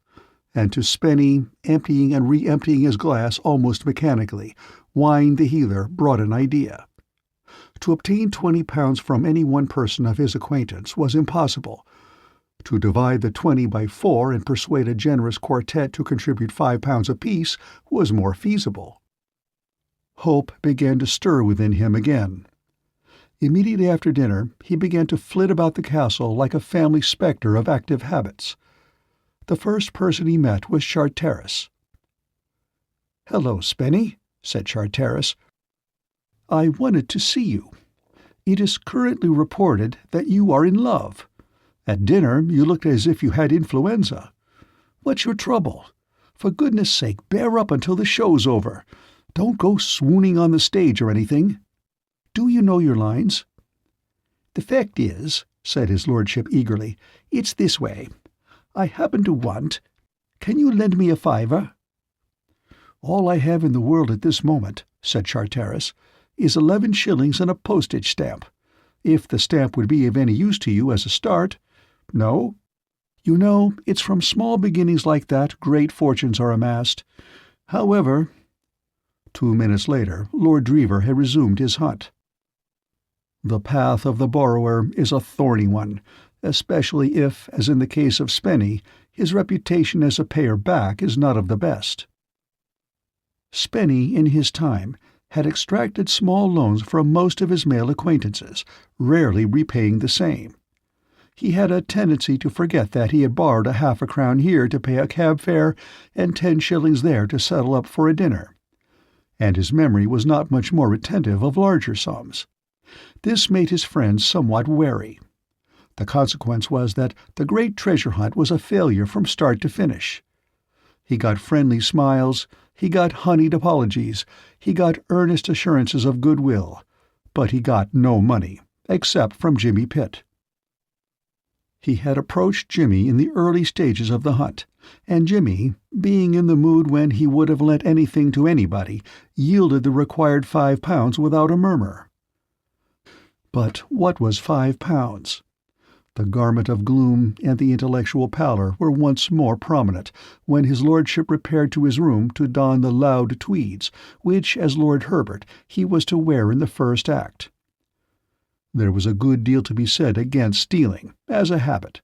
and to Spenny, emptying and re-emptying his glass almost mechanically, Wine the healer brought an idea. To obtain £20 from any one person of his acquaintance was impossible. To divide the 20 by 4 and persuade a generous quartet to contribute £5 apiece was more feasible. Hope began to stir within him again. Immediately after dinner he began to flit about the castle like a family spectre of active habits. The first person he met was Charteris. "Hello, Spenny," said Charteris. "I wanted to see you. It is currently reported that you are in love. At dinner you looked as if you had influenza. What's your trouble? For goodness sake, bear up until the show's over. Don't go swooning on the stage or anything. Do you know your lines?" "The fact is," said his lordship eagerly, "it's this way. I happen to want— Can you lend me a £5? "All I have in the world at this moment," said Charteris, "is 11 shillings and a postage stamp. If the stamp would be of any use to you as a start— No? You know, it's from small beginnings like that great fortunes are amassed. However—" 2 minutes later Lord Drever had resumed his hunt. The path of the borrower is a thorny one, especially if, as in the case of Spenny, his reputation as a payer back is not of the best. Spenny, in his time, had extracted small loans from most of his male acquaintances, rarely repaying the same. He had a tendency to forget that he had borrowed £0.50 here to pay a cab fare and 10 shillings there to settle up for a dinner. And his memory was not much more retentive of larger sums. This made his friends somewhat wary. The consequence was that the great treasure hunt was a failure from start to finish. He got friendly smiles, he got honeyed apologies, he got earnest assurances of goodwill, but he got no money, except from Jimmy Pitt. He had approached Jimmy in the early stages of the hunt, and Jimmy, being in the mood when he would have lent anything to anybody, yielded the required £5 without a murmur. But what was £5? The garment of gloom and the intellectual pallor were once more prominent when his lordship repaired to his room to don the loud tweeds, which, as Lord Herbert, he was to wear in the first act. There was a good deal to be said against stealing, as a habit,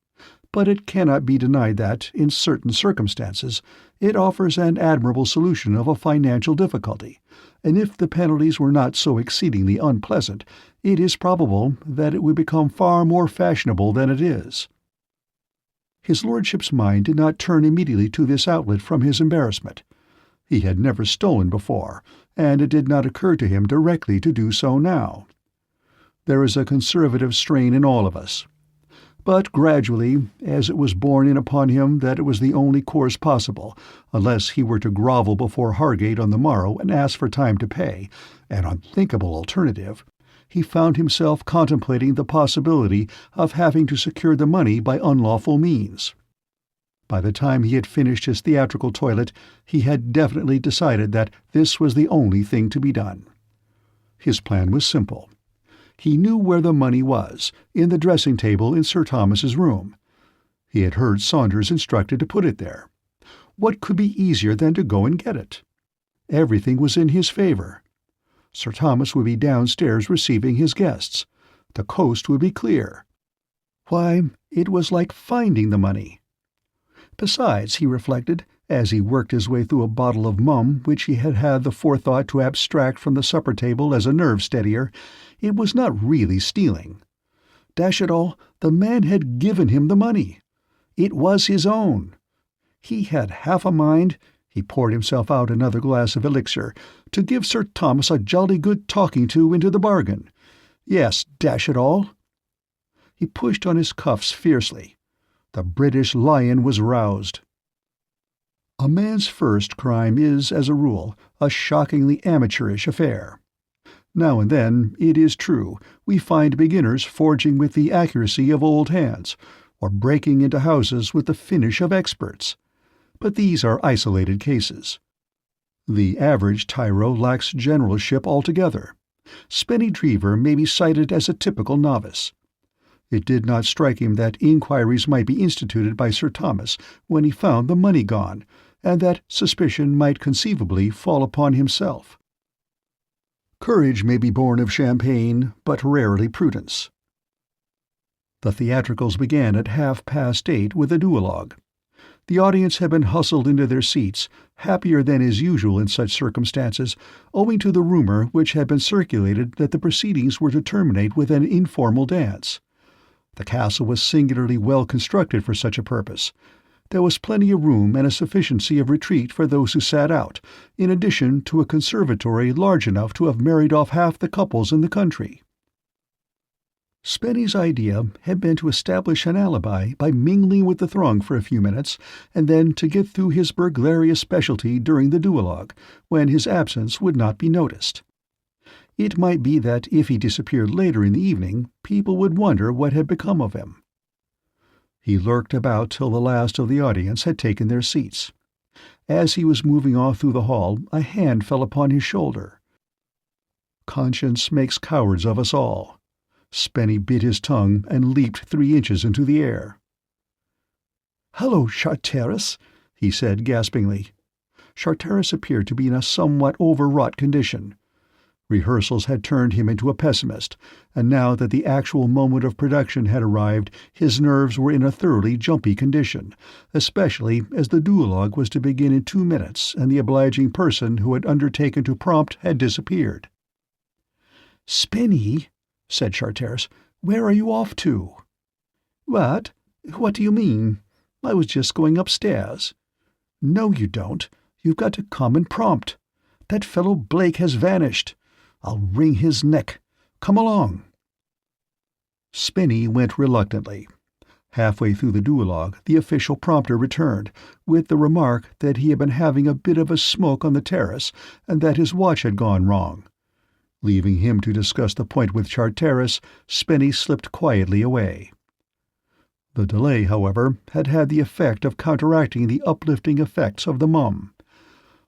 but it cannot be denied that, in certain circumstances, it offers an admirable solution of a financial difficulty, and if the penalties were not so exceedingly unpleasant, it is probable that it would become far more fashionable than it is. His lordship's mind did not turn immediately to this outlet from his embarrassment. He had never stolen before, and it did not occur to him directly to do so now. There is a conservative strain in all of us. But gradually, as it was borne in upon him that it was the only course possible, unless he were to grovel before Hargate on the morrow and ask for time to pay, an unthinkable alternative, he found himself contemplating the possibility of having to secure the money by unlawful means. By the time he had finished his theatrical toilet, he had definitely decided that this was the only thing to be done. His plan was simple. He knew where the money was, in the dressing-table in Sir Thomas's room. He had heard Saunders instructed to put it there. What could be easier than to go and get it? Everything was in his favour. Sir Thomas would be downstairs receiving his guests. The coast would be clear. Why, it was like finding the money. Besides, he reflected, as he worked his way through a bottle of mum which he had had the forethought to abstract from the supper-table as a nerve-steadier, it was not really stealing. Dash it all, the man had given him the money. It was his own. He had half a mind, he poured himself out another glass of elixir, to give Sir Thomas a jolly good talking-to into the bargain. Yes, dash it all. He pushed on his cuffs fiercely. The British lion was roused. A man's first crime is, as a rule, a shockingly amateurish affair. Now and then, it is true, we find beginners forging with the accuracy of old hands, or breaking into houses with the finish of experts. But these are isolated cases. The average tyro lacks generalship altogether. Spenny Drever may be cited as a typical novice. It did not strike him that inquiries might be instituted by Sir Thomas when he found the money gone, and that suspicion might conceivably fall upon himself. Courage may be born of champagne, but rarely prudence. The theatricals began at 8:30 with a duologue. The audience had been hustled into their seats, happier than is usual in such circumstances, owing to the rumor which had been circulated that the proceedings were to terminate with an informal dance. The castle was singularly well constructed for such a purpose. There was plenty of room and a sufficiency of retreat for those who sat out, in addition to a conservatory large enough to have married off half the couples in the country. Spenny's idea had been to establish an alibi by mingling with the throng for a few minutes, and then to get through his burglarious specialty during the duologue, when his absence would not be noticed. It might be that if he disappeared later in the evening, people would wonder what had become of him. He lurked about till the last of the audience had taken their seats. As he was moving off through the hall, a hand fell upon his shoulder. Conscience makes cowards of us all. Spenny bit his tongue and leaped 3 inches into the air. "Hello, Charteris," he said gaspingly. Charteris appeared to be in a somewhat overwrought condition. Rehearsals had turned him into a pessimist, and now that the actual moment of production had arrived, his nerves were in a thoroughly jumpy condition, especially as the duologue was to begin in 2 minutes and the obliging person who had undertaken to prompt had disappeared. "Spenny," said Charteris, "where are you off to?" "What? What do you mean? I was just going upstairs." "No, you don't. You've got to come and prompt. That fellow Blake has vanished. I'll wring his neck. Come along." Spenny went reluctantly. Halfway through the duologue, the official prompter returned, with the remark that he had been having a bit of a smoke on the terrace and that his watch had gone wrong. Leaving him to discuss the point with Charteris, Spenny slipped quietly away. The delay, however, had had the effect of counteracting the uplifting effects of the mum.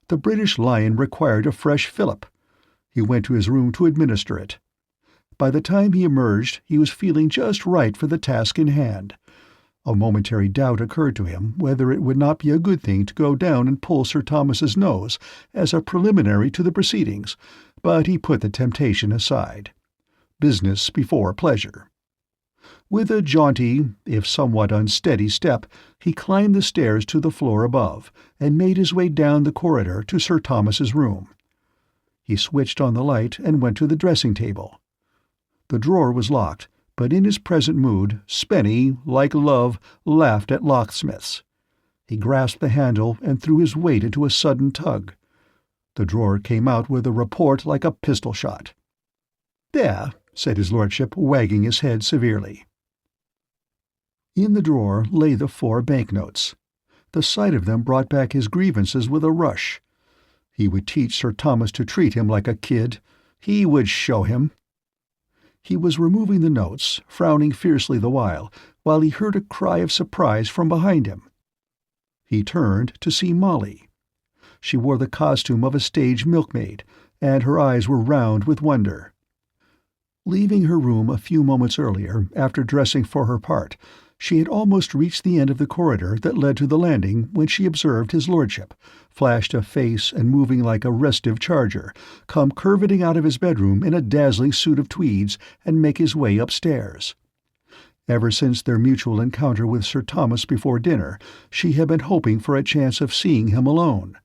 The British lion required a fresh fillip. He went to his room to administer it. By the time he emerged, he was feeling just right for the task in hand. A momentary doubt occurred to him whether it would not be a good thing to go down and pull Sir Thomas's nose as a preliminary to the proceedings, but he put the temptation aside. Business before pleasure. With a jaunty, if somewhat unsteady step, he climbed the stairs to the floor above, and made his way down the corridor to Sir Thomas's room. He switched on the light and went to the dressing-table. The drawer was locked, but in his present mood, Spenny, like Love, laughed at locksmiths. He grasped the handle and threw his weight into a sudden tug. The drawer came out with a report like a pistol-shot. "There," said his lordship, wagging his head severely. In the drawer lay the 4 banknotes. The sight of them brought back his grievances with a rush. He would teach Sir Thomas to treat him like a kid. He would show him. He was removing the notes, frowning fiercely the while he heard a cry of surprise from behind him. He turned to see Molly. She wore the costume of a stage milkmaid, and her eyes were round with wonder. Leaving her room a few moments earlier, after dressing for her part, she had almost reached the end of the corridor that led to the landing when she observed his lordship, flashed of face and moving like a restive charger, come curveting out of his bedroom in a dazzling suit of tweeds and make his way upstairs. Ever since their mutual encounter with Sir Thomas before dinner, she had been hoping for a chance of seeing him alone.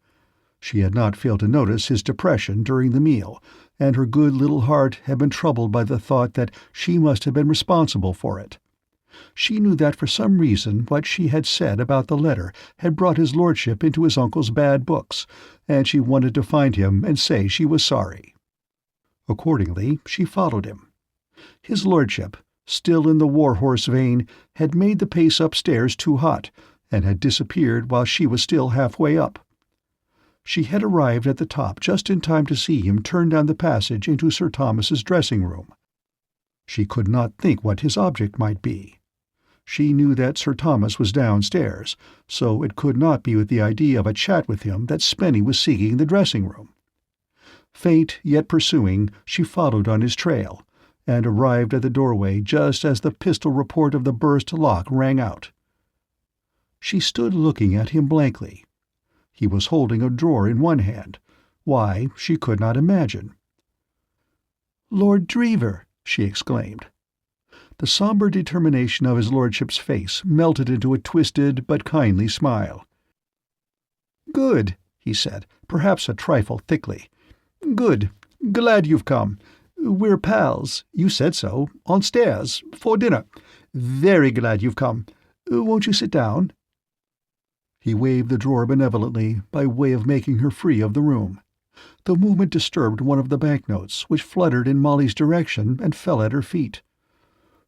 She had not failed to notice his depression during the meal, and her good little heart had been troubled by the thought that she must have been responsible for it. She knew that for some reason what she had said about the letter had brought his lordship into his uncle's bad books, and she wanted to find him and say she was sorry. Accordingly, she followed him. His lordship, still in the war-horse vein, had made the pace upstairs too hot, and had disappeared while she was still halfway up. She had arrived at the top just in time to see him turn down the passage into Sir Thomas's dressing-room. She could not think what his object might be. She knew that Sir Thomas was downstairs, so it could not be with the idea of a chat with him that Spenny was seeking the dressing-room. Faint yet pursuing, she followed on his trail, and arrived at the doorway just as the pistol report of the burst lock rang out. She stood looking at him blankly. He was holding a drawer in one hand. Why, she could not imagine. "Lord Drever!" she exclaimed. The sombre determination of his lordship's face melted into a twisted but kindly smile. "Good," he said, perhaps a trifle thickly. "Good. Glad you've come. We're pals. You said so. On stairs. For dinner. Very glad you've come. Won't you sit down?" He waved the drawer benevolently by way of making her free of the room. The movement disturbed one of the banknotes, which fluttered in Molly's direction and fell at her feet.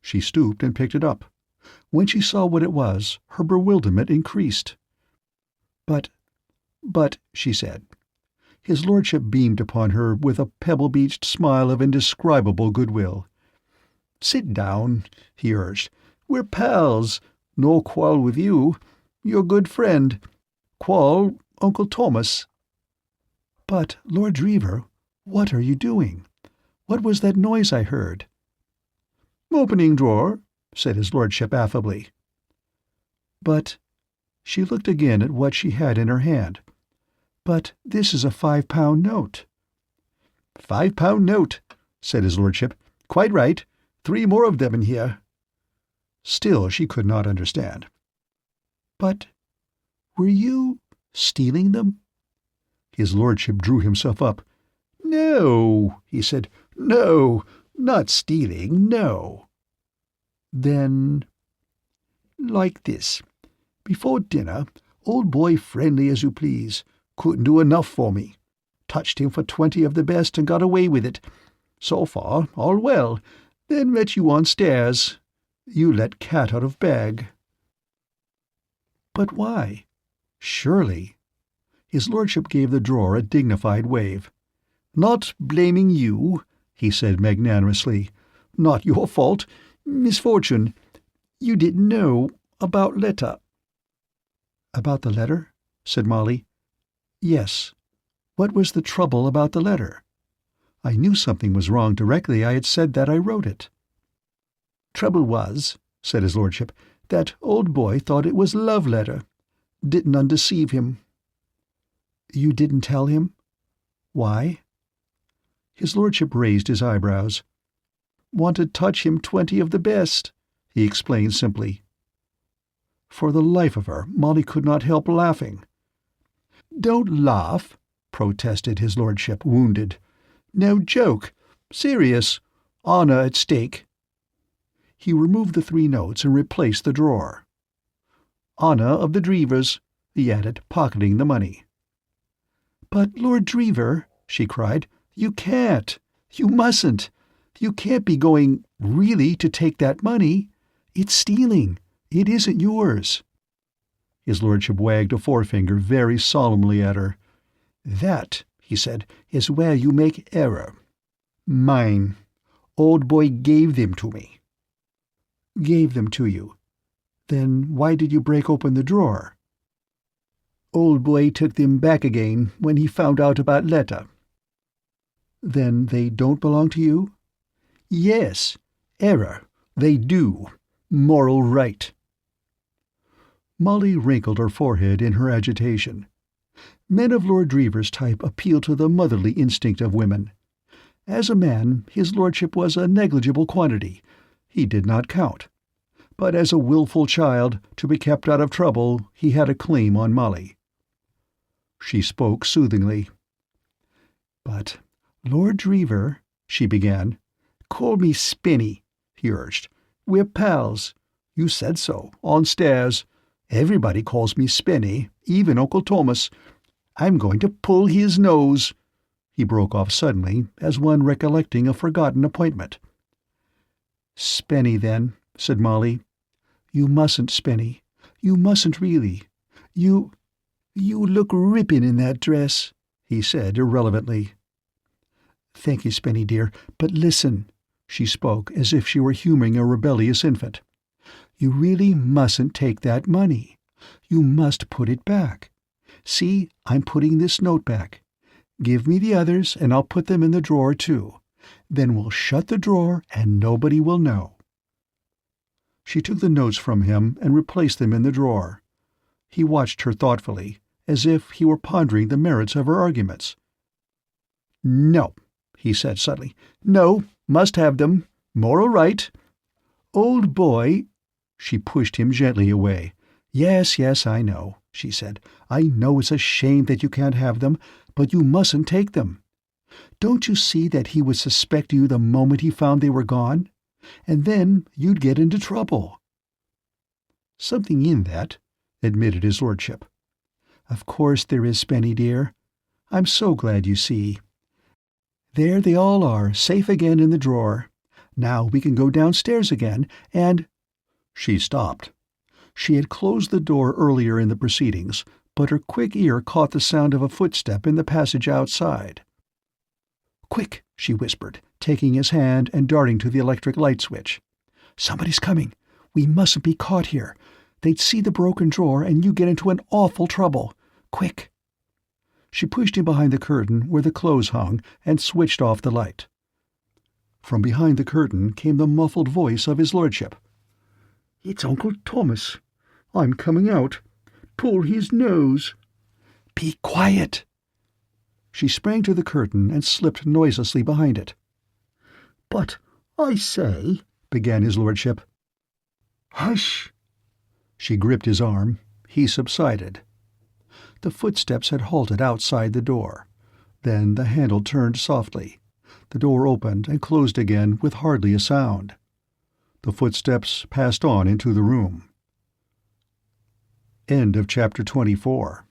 She stooped and picked it up. When she saw what it was, her bewilderment increased. But, she said. His lordship beamed upon her with a pebble-beached smile of indescribable goodwill. "Sit down," he urged. "We're pals. No quarrel with you. Your good friend. Quarrel, Uncle Thomas." "But, Lord Drever, what are you doing? What was that noise I heard?" "Opening drawer," said his lordship affably. "But—" She looked again at what she had in her hand. "But this is a £5 note." "£5 note," said his lordship. "Quite right. 3 more of them in here." Still she could not understand. "But were you stealing them?" His lordship drew himself up. "No," he said. "No, not stealing, no." "Then—" "Like this. Before dinner, old boy friendly as you please. Couldn't do enough for me. Touched him for 20 of the best and got away with it. So far, all well. Then met you on stairs. You let cat out of bag." "But why? Surely—" His lordship gave the drawer a dignified wave. "Not blaming you," he said magnanimously. "Not your fault. Misfortune. You didn't know about letter." "About the letter?" said Molly. "Yes. What was the trouble about the letter? I knew something was wrong directly I had said that I wrote it." "Trouble was," said his lordship, "that old boy thought it was love letter. Didn't undeceive him." "You didn't tell him? Why?" His lordship raised his eyebrows. "Wanted touch him 20 of the best," he explained simply. For the life of her, Molly could not help laughing. "Don't laugh," protested his lordship, wounded. "No joke. Serious. Honour at stake." He removed the 3 notes and replaced the drawer. "Honour of the Drevers," he added, pocketing the money. "But, Lord Drever," she cried, "you can't. You mustn't. You can't be going really to take that money. It's stealing. It isn't yours." His lordship wagged a forefinger very solemnly at her. "That," he said, "is where you make error. Mine. Old boy gave them to me." "Gave them to you? Then why did you break open the drawer?" "Old boy took them back again when he found out about letter." "Then they don't belong to you?" "Yes. Error. They do. Moral right." Molly wrinkled her forehead in her agitation. Men of Lord Drever's type appeal to the motherly instinct of women. As a man, his lordship was a negligible quantity. He did not count. But as a wilful child, to be kept out of trouble, he had a claim on Molly. She spoke soothingly. "But "Lord Drever," she began. "Call me Spinny," he urged. "We're pals. You said so, on stairs. Everybody calls me Spinny, even Uncle Thomas. I'm going to pull his nose." He broke off suddenly, as one recollecting a forgotten appointment. "Spenny, then," said Molly. "You mustn't, Spenny. You mustn't really. You look ripping in that dress," he said irrelevantly. "Thank you, Spenny dear, but listen." She spoke as if she were humoring a rebellious infant. "You really mustn't take that money. You must put it back. See, I'm putting this note back. Give me the others, and I'll put them in the drawer, too. Then we'll shut the drawer, and nobody will know." She took the notes from him and replaced them in the drawer. He watched her thoughtfully, as if he were pondering the merits of her arguments. "No," he said suddenly. "No, must have them. Moral right." "Old boy—" She pushed him gently away. "Yes, yes, I know," she said. "I know it's a shame that you can't have them, but you mustn't take them. Don't you see that he would suspect you the moment he found they were gone? And then you'd get into trouble." "Something in that," admitted his lordship. "Of course there is, Spenny dear. I'm so glad you see. There they all are, safe again in the drawer. Now we can go downstairs again, and—" She stopped. She had closed the door earlier in the proceedings, but her quick ear caught the sound of a footstep in the passage outside. "Quick!" she whispered, taking his hand and darting to the electric light switch. "Somebody's coming. We mustn't be caught here. They'd see the broken drawer and you get into an awful trouble. Quick!" She pushed him behind the curtain where the clothes hung and switched off the light. From behind the curtain came the muffled voice of his lordship. "It's Uncle Thomas. I'm coming out. Pull his nose." "Be quiet!" She sprang to the curtain and slipped noiselessly behind it. "But, I say—" began his lordship. "Hush!" She gripped his arm. He subsided. The footsteps had halted outside the door. Then the handle turned softly. The door opened and closed again with hardly a sound. The footsteps passed on into the room. End of chapter 24.